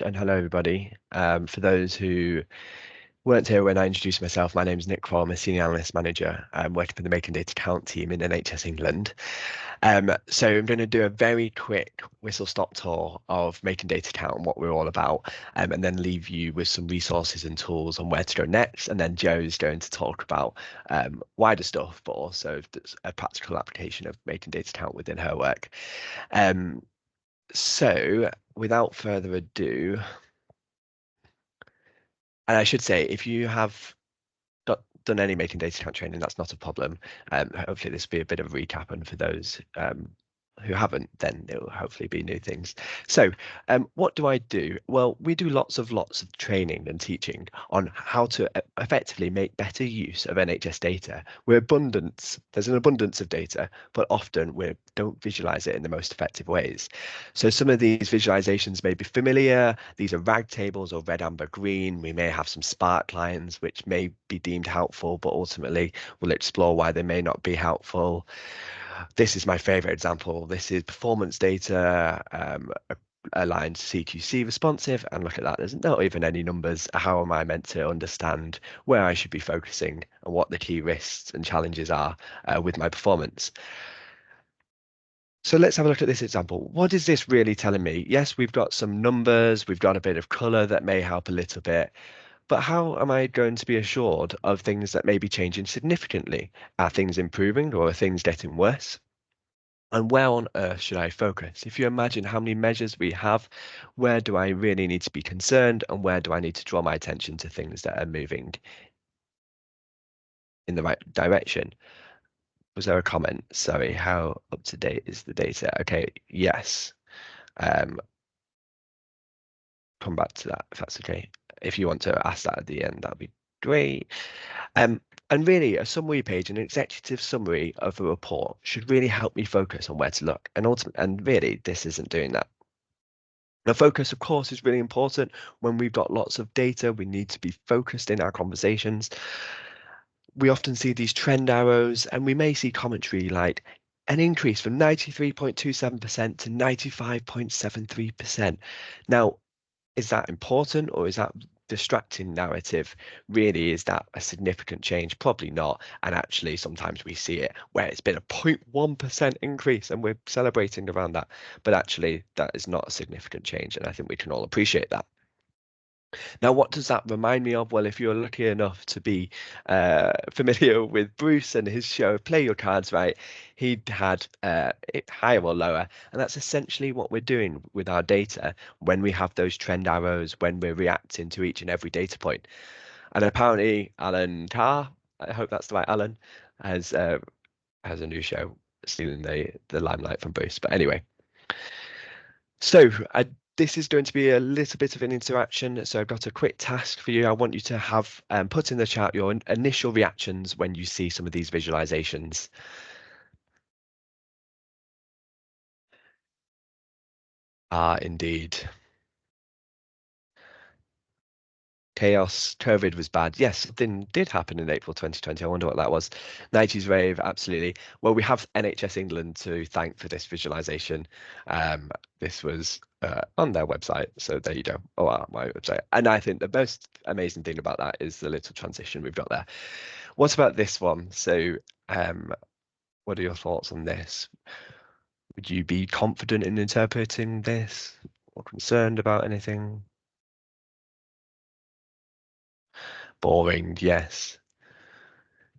And hello, everybody. For those who weren't here when I introduced myself, my name is Nick Kroll. I'm a Senior Analyst Manager working for the Making Data Count team in NHS England. So I'm going to do a very quick whistle-stop tour of Making Data Count and what we're all about, and then leave you with some resources and tools on where to go next. And then Joe's going to talk about wider stuff, but also a practical application of Making Data Count within her work. So without further ado, and I should say, if you have done any Making Data Count training, that's not a problem. Hopefully this will be a bit of a recap, and for those who haven't, then it will hopefully be new things. So what do I do? Well, we do lots of training and teaching on how to effectively make better use of NHS data. There's an abundance of data, but often we don't visualize it in the most effective ways. So some of these visualizations may be familiar. These are RAG tables or red, amber, green. We may have some spark lines, which may be deemed helpful, but ultimately we'll explore why they may not be helpful. This is my favorite example. This is performance data aligned CQC responsive, and look at that, there's not even any numbers. How am I meant to understand where I should be focusing and what the key risks and challenges are with my performance? So let's have a look at this example. What is this really telling me? Yes, we've got some numbers, we've got a bit of color that may help a little bit, but how am I going to be assured of things that may be changing significantly? Are things improving or are things getting worse? And where on earth should I focus? If you imagine how many measures we have, where do I really need to be concerned and where do I need to draw my attention to things that are moving in the right direction? Was there a comment? Sorry, how up to date is the data? Okay, yes. Come back to that if that's okay. If you want to ask that at the end, that'd be great. And really, a summary page, an executive summary of a report should really help me focus on where to look. And really, this isn't doing that. Now, focus, of course, is really important. When we've got lots of data, we need to be focused in our conversations. We often see these trend arrows, and we may see commentary like an increase from 93.27% to 95.73%. Now, is that important or is that distracting narrative? Really, is that a significant change? Probably not. And actually, sometimes we see it where it's been a 0.1% increase and we're celebrating around that. But actually, that is not a significant change. And I think we can all appreciate that. Now, what does that remind me of? Well, if you're lucky enough to be familiar with Bruce and his show, Play Your Cards Right, he had it higher or lower. And that's essentially what we're doing with our data when we have those trend arrows, when we're reacting to each and every data point. And apparently, Alan Carr, I hope that's the right Alan, has a new show stealing the limelight from Bruce. But anyway, so this is going to be a little bit of an interaction. So I've got a quick task for you. I want you to have put in the chat your initial reactions when you see some of these visualizations. Indeed. Chaos, COVID was bad. Yes, something did happen in April 2020. I wonder what that was. 90s rave, absolutely. Well, we have NHS England to thank for this visualization. This was on their website, so there you go. Oh, my website. And I think the most amazing thing about that is the little transition we've got there. What about this one? So, what are your thoughts on this? Would you be confident in interpreting this or concerned about anything? Boring, yes.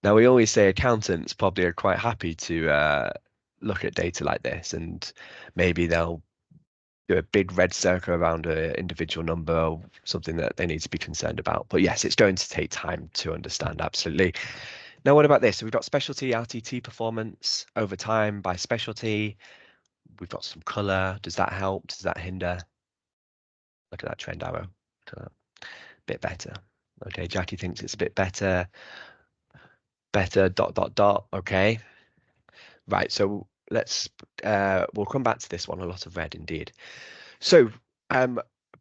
Now, we always say accountants probably are quite happy to look at data like this, and maybe they'll do a big red circle around an individual number or something that they need to be concerned about. But yes, it's going to take time to understand, absolutely. Now, what about this? So we've got specialty RTT performance over time by specialty. We've got some color. Does that help? Does that hinder? Look at that trend arrow. Bit better. Okay, Jackie thinks it's a bit better. Better, ... Okay. Right, so we'll come back to this one. A lot of red indeed. So a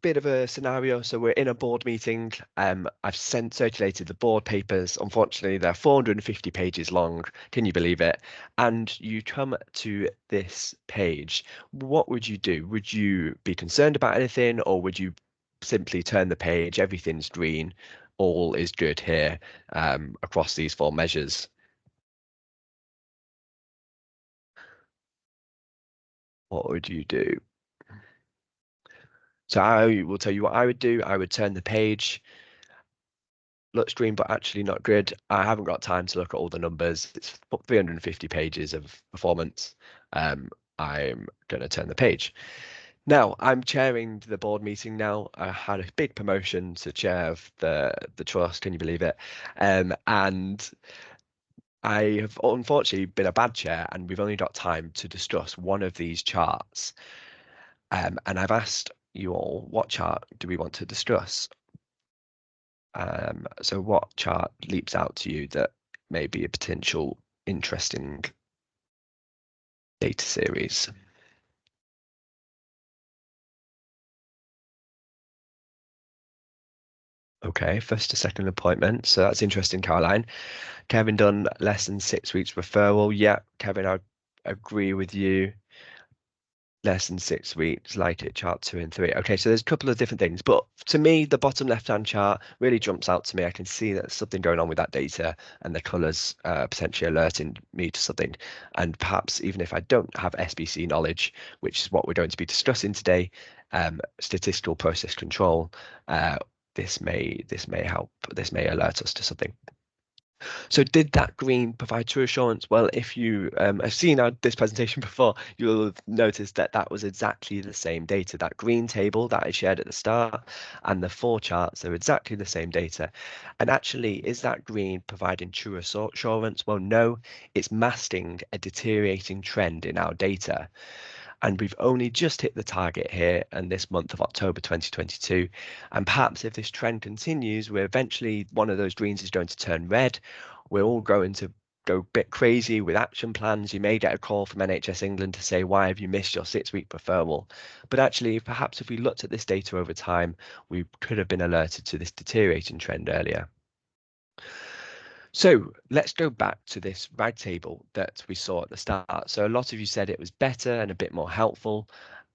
bit of a scenario. So we're in a board meeting. I've circulated the board papers. Unfortunately, they're 450 pages long. Can you believe it? And you come to this page. What would you do? Would you be concerned about anything, or would you simply turn the page, everything's green, all is good here across these 4 measures. What would you do? So I will tell you what I would do. I would turn the page, looks green, but actually not good. I haven't got time to look at all the numbers. It's 350 pages of performance. I'm going to turn the page. Now, I'm chairing the board meeting now. I had a big promotion to chair of the trust. Can you believe it? And I have unfortunately been a bad chair, and we've only got time to discuss one of these charts. And I've asked you all, what chart do we want to discuss? So what chart leaps out to you that may be a potential interesting data series? Okay, first to second appointment. So that's interesting, Caroline. Kevin done less than 6 weeks referral. Yeah, Kevin, I agree with you. Less than 6 weeks, like it, chart 2 and 3. Okay, so there's a couple of different things, but to me, the bottom left-hand chart really jumps out to me. I can see that there's something going on with that data, and the colours potentially alerting me to something. And perhaps even if I don't have SBC knowledge, which is what we're going to be discussing today, statistical process control, this may help. This may alert us to something. So did that green provide true assurance? Well, if you have seen this presentation before, you'll have noticed that that was exactly the same data. That green table that I shared at the start and the 4 charts are exactly the same data. And actually, is that green providing true assurance? Well, no, it's masking a deteriorating trend in our data. And we've only just hit the target here in this month of October 2022. And perhaps if this trend continues, we're eventually, one of those greens is going to turn red. We're all going to go a bit crazy with action plans. You may get a call from NHS England to say, why have you missed your 6-week referral? But actually, perhaps if we looked at this data over time, we could have been alerted to this deteriorating trend earlier. So let's go back to this RAG table that we saw at the start. So a lot of you said it was better and a bit more helpful,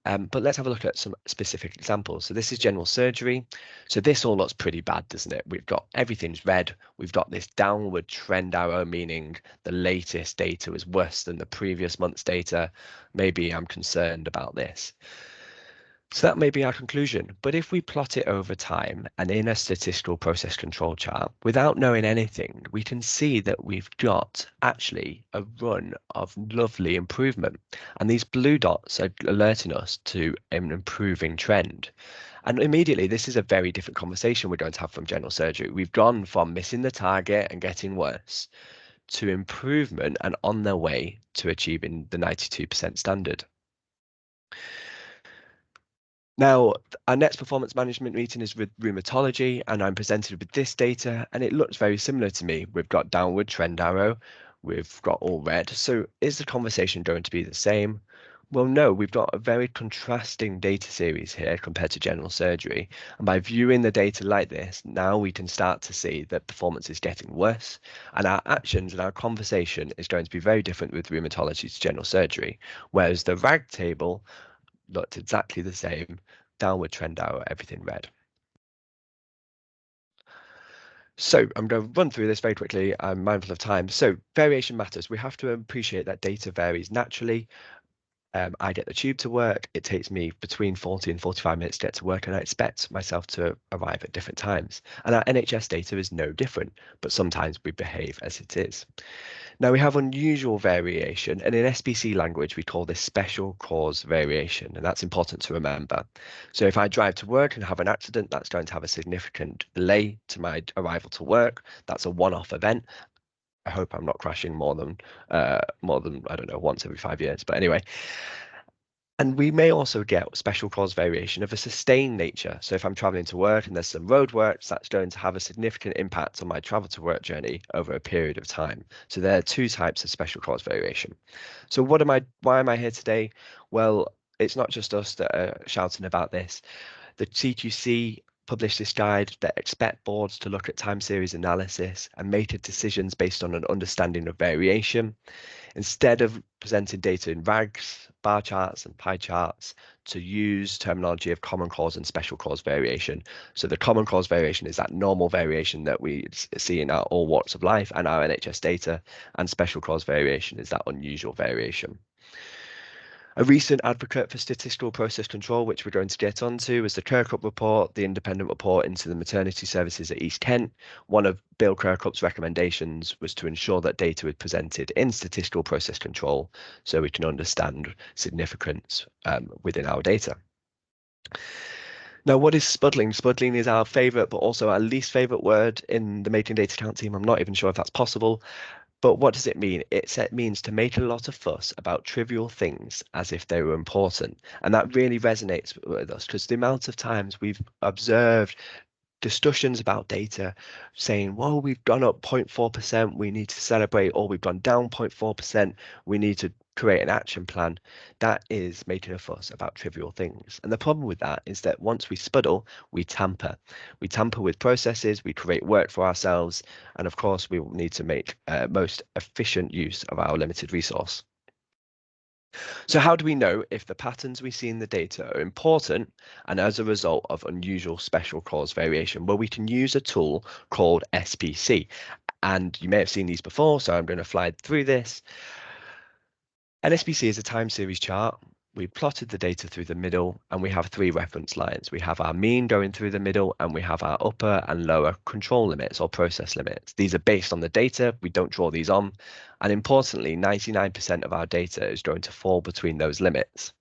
but let's have a look at some specific examples. So this is general surgery. So this all looks pretty bad, doesn't it? We've got everything's red. We've got this downward trend arrow, meaning the latest data was worse than the previous month's data. Maybe I'm concerned about this. So that may be our conclusion, but if we plot it over time and in a statistical process control chart, without knowing anything, we can see that we've got actually a run of lovely improvement. And these blue dots are alerting us to an improving trend. And immediately, this is a very different conversation we're going to have from general surgery. We've gone from missing the target and getting worse to improvement and on their way to achieving the 92% standard. Now, our next performance management meeting is with rheumatology, and I'm presented with this data, and it looks very similar to me. We've got downward trend arrow, we've got all red. So is the conversation going to be the same? Well, no, we've got a very contrasting data series here compared to general surgery. And by viewing the data like this, now we can start to see that performance is getting worse, and our actions and our conversation is going to be very different with rheumatology to general surgery. Whereas the RAG table looked exactly the same, downward trend arrow, everything red. So I'm going to run through this very quickly. I'm mindful of time. So variation matters. We have to appreciate that data varies naturally. I get the tube to work. It takes me between 40 and 45 minutes to get to work, and I expect myself to arrive at different times. And our NHS data is no different, but sometimes we behave as it is. Now we have unusual variation, and in SBC language, we call this special cause variation, and that's important to remember. So if I drive to work and have an accident, that's going to have a significant delay to my arrival to work. That's a one-off event. I hope I'm not crashing more than I don't know, once every 5 years. But anyway, and we may also get special cause variation of a sustained nature. So if I'm traveling to work and there's some road works, that's going to have a significant impact on my travel to work journey over a period of time. So there are 2 types of special cause variation. So why am I here today? Well, it's not just us that are shouting about this. The CQC published this guide that expect boards to look at time series analysis and make decisions based on an understanding of variation. Instead of presenting data in RAGs, bar charts, and pie charts, to use terminology of common cause and special cause variation. So the common cause variation is that normal variation that we see in all walks of life and our NHS data, and special cause variation is that unusual variation. A recent advocate for statistical process control, which we're going to get onto, is the Kirkup report, the independent report into the maternity services at East Kent. One of Bill Kirkup's recommendations was to ensure that data is presented in statistical process control so we can understand significance within our data. Now, what is spuddling? Spuddling is our favorite, but also our least favorite word in the Making Data Count team. I'm not even sure if that's possible. But what does it mean? It means to make a lot of fuss about trivial things as if they were important. And that really resonates with us because the amount of times we've observed discussions about data saying, well, we've gone up 0.4%, we need to celebrate, or we've gone down 0.4%, we need to create an action plan. That is making a fuss about trivial things. And the problem with that is that once we spuddle, we tamper. We tamper with processes, we create work for ourselves, and of course, we will need to make most efficient use of our limited resource. So how do we know if the patterns we see in the data are important and as a result of unusual special cause variation? Well, we can use a tool called SPC. And you may have seen these before, so I'm going to fly through this. An SPC is a time series chart. We plotted the data through the middle and we have 3 reference lines. We have our mean going through the middle and we have our upper and lower control limits or process limits. These are based on the data. We don't draw these on. And importantly, 99% of our data is going to fall between those limits.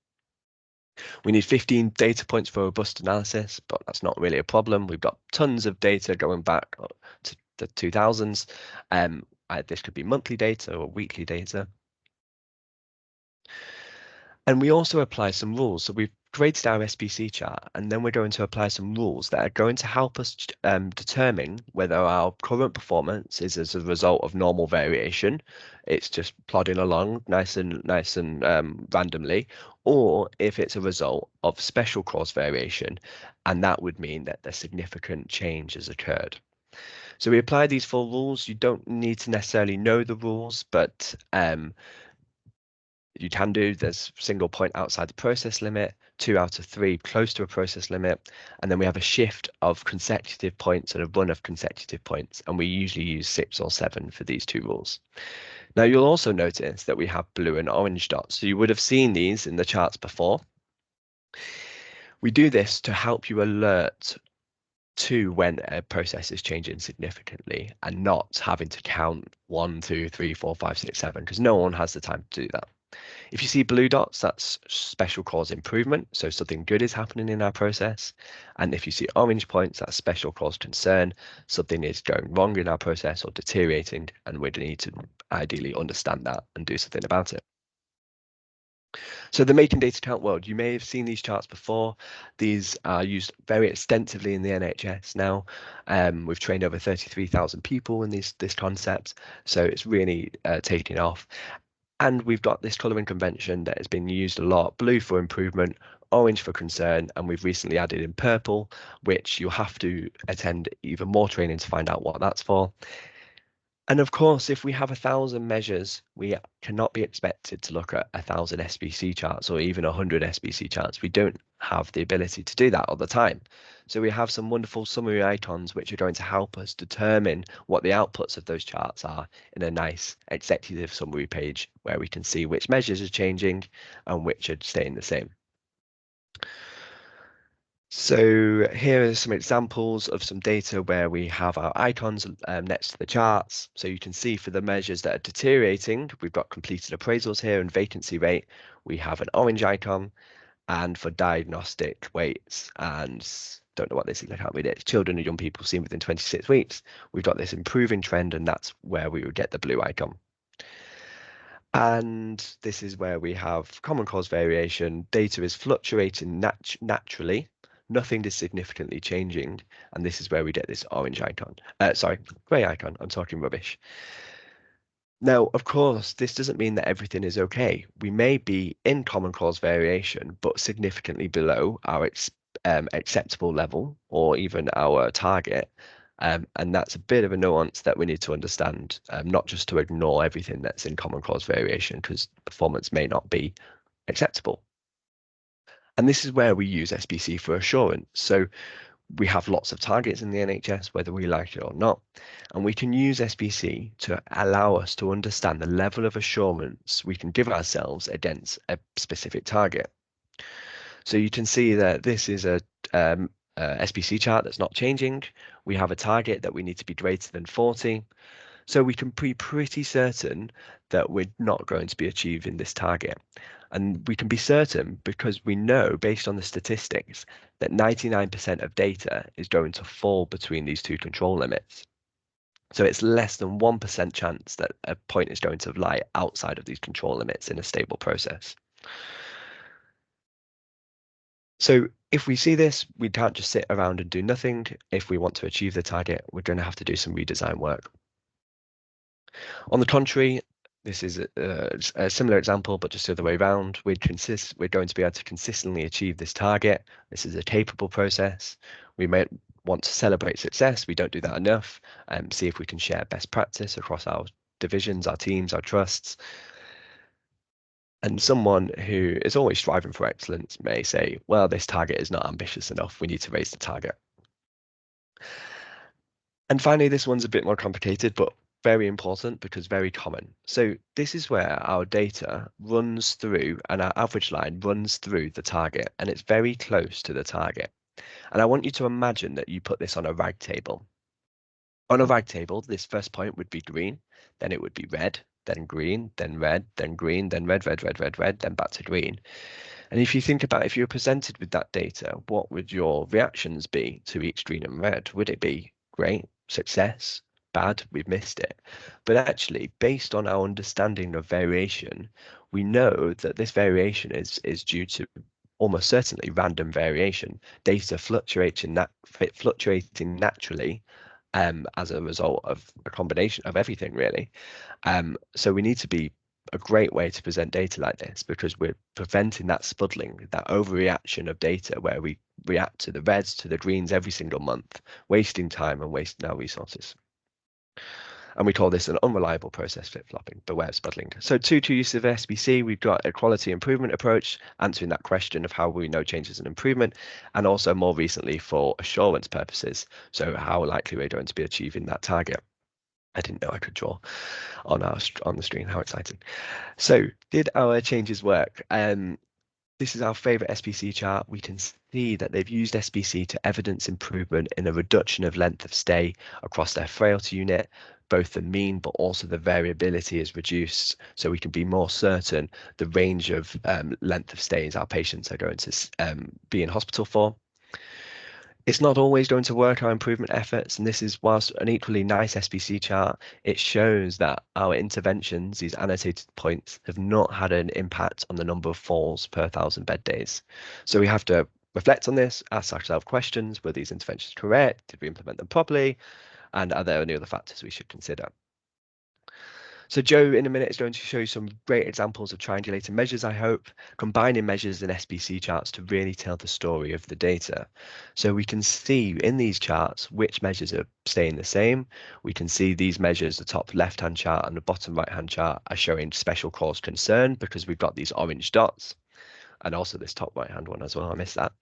We need 15 data points for robust analysis, but that's not really a problem. We've got tons of data going back to the 2000s. This could be monthly data or weekly data. And we also apply some rules. So we've created our SPC chart, and then we're going to apply some rules that are going to help us determine whether our current performance is as a result of normal variation. It's just plodding along nice and randomly, or if it's a result of special cause variation, and that would mean that a significant change has occurred. So we apply these 4 rules. You don't need to necessarily know the rules, but you can do. There's single point outside the process limit, 2 out of 3 close to a process limit, and then we have a shift of consecutive points and a run of consecutive points, and we usually use 6 or 7 for these 2 rules. Now you'll also notice that we have blue and orange dots, so you would have seen these in the charts before. We do this to help you alert to when a process is changing significantly and not having to count 1, 2, 3, 4, 5, 6, 7, because no one has the time to do that. If you see blue dots, that's special cause improvement. So something good is happening in our process. And if you see orange points, that's special cause concern. Something is going wrong in our process or deteriorating, and we need to ideally understand that and do something about it. So the Making Data Count world, you may have seen these charts before. These are used very extensively in the NHS now. We've trained over 33,000 people in this concept. So it's really taking off. And we've got this colouring convention that has been used a lot: blue for improvement, orange for concern, and we've recently added in purple, which you'll have to attend even more training to find out what that's for. And of course, if we have 1,000 measures, we cannot be expected to look at 1,000 SPC charts or even 100 SPC charts. We don't have the ability to do that all the time. So we have some wonderful summary icons which are going to help us determine what the outputs of those charts are in a nice executive summary page where we can see which measures are changing and which are staying the same. So here are some examples of some data where we have our icons next to the charts. So you can see for the measures that are deteriorating, we've got completed appraisals here and vacancy rate. We have an orange icon, and for diagnostic weights and don't know what this is, I can't read it, children and young people seen within 26 weeks, we've got this improving trend, and that's where we would get the blue icon. And this is where we have common cause variation. Data is fluctuating naturally. Nothing is significantly changing. And this is where we get this orange icon. Sorry, grey icon. I'm talking rubbish. Now, of course, this doesn't mean that everything is okay. We may be in common cause variation, but significantly below our acceptable level or even our target. And that's a bit of a nuance that we need to understand, not just to ignore everything that's in common cause variation, because performance may not be acceptable. And this is where we use SBC for assurance. So we have lots of targets in the NHS, whether we like it or not, and we can use SBC to allow us to understand the level of assurance we can give ourselves against a specific target. So you can see that this is a SBC chart that's not changing. We have a target that we need to be greater than 40. So we can be pretty certain that we're not going to be achieving this target. And we can be certain because we know, based on the statistics, that 99% of data is going to fall between these two control limits. So it's less than 1% chance that a point is going to lie outside of these control limits in a stable process. So if we see this, we can't just sit around and do nothing. If we want to achieve the target, we're going to have to do some redesign work. On the contrary, this is a similar example, but just the other way around. We're going to be able to consistently achieve this target. This is a capable process. We may want to celebrate success. We don't do that enough. See if we can share best practice across our divisions, our teams, our trusts. And someone who is always striving for excellence may say, well, this target is not ambitious enough. We need to raise the target. And finally, this one's a bit more complicated, but very important because very common. So this is where our data runs through and our average line runs through the target, and it's very close to the target. And I want you to imagine that you put this on a rag table. On a rag table, this first point would be green, then it would be red, then green, then red, then green, then red, red, red, red, red, then back to green. And if you think about if you were presented with that data, what would your reactions be to each green and red? Would it be great, success, bad, we've missed it? But actually, based on our understanding of variation, we know that this variation is due to almost certainly random variation, data fluctuating naturally as a result of a combination of everything, really. So we need to be a great way to present data like this because we're preventing that spuddling, that overreaction of data where we react to the reds, to the greens every single month, wasting time and wasting our resources. And we call this an unreliable process flip-flopping. Beware of spuddling. So two uses of SBC, we've got a quality improvement approach, answering that question of how we know change is an improvement, and also more recently for assurance purposes. So how likely we're going to be achieving that target. I didn't know I could draw on the screen. How exciting. So did our changes work? This is our favorite SBC chart. We can see that they've used SBC to evidence improvement in a reduction of length of stay across their frailty unit. Both the mean but also the variability is reduced, so we can be more certain the range of length of stays our patients are going to be in hospital for. It's not always going to work, our improvement efforts, and this is, whilst an equally nice SBC chart, it shows that our interventions, these annotated points, have not had an impact on the number of falls per 1,000 bed days. So we have to reflect on this, ask ourselves questions: were these interventions correct? Did we implement them properly? And are there any other factors we should consider? So Joe, in a minute, is going to show you some great examples of triangulated measures, I hope, combining measures and SBC charts to really tell the story of the data. So we can see in these charts which measures are staying the same. We can see these measures, the top left-hand chart and the bottom right-hand chart, are showing special cause concern because we've got these orange dots. And also this top right-hand one as well, I missed that.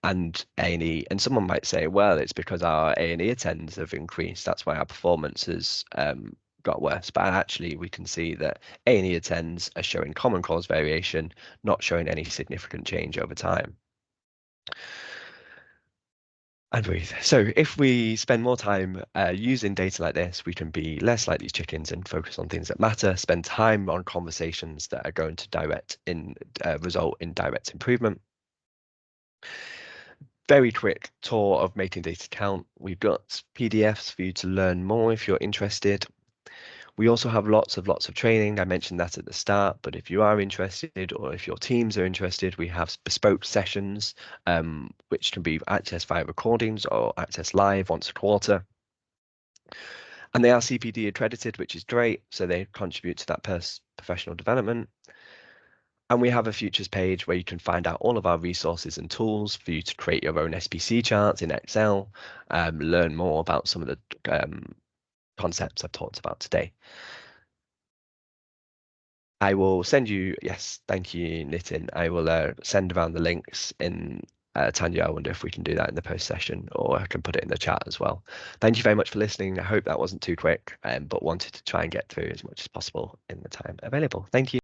And A&E, and someone might say, well, it's because our A&E attends have increased. That's why our performance has got worse. But actually, we can see that A&E attends are showing common cause variation, not showing any significant change over time. And breathe. So if we spend more time using data like this, we can be less like these chickens and focus on things that matter, spend time on conversations that are going to result in direct improvement. Very quick tour of making data count. We've got PDFs for you to learn more if you're interested. We also have lots of training. I mentioned that at the start, but if you are interested or if your teams are interested, we have bespoke sessions, which can be accessed via recordings or accessed live once a quarter. And they are CPD accredited, which is great. So they contribute to that professional development. And we have a futures page where you can find out all of our resources and tools for you to create your own SPC charts in Excel, learn more about some of the concepts I've talked about today. I will send you, yes, thank you, Nitin. I will send around the links in Tanya. I wonder if we can do that in the post session, or I can put it in the chat as well. Thank you very much for listening. I hope that wasn't too quick, but wanted to try and get through as much as possible in the time available. Thank you.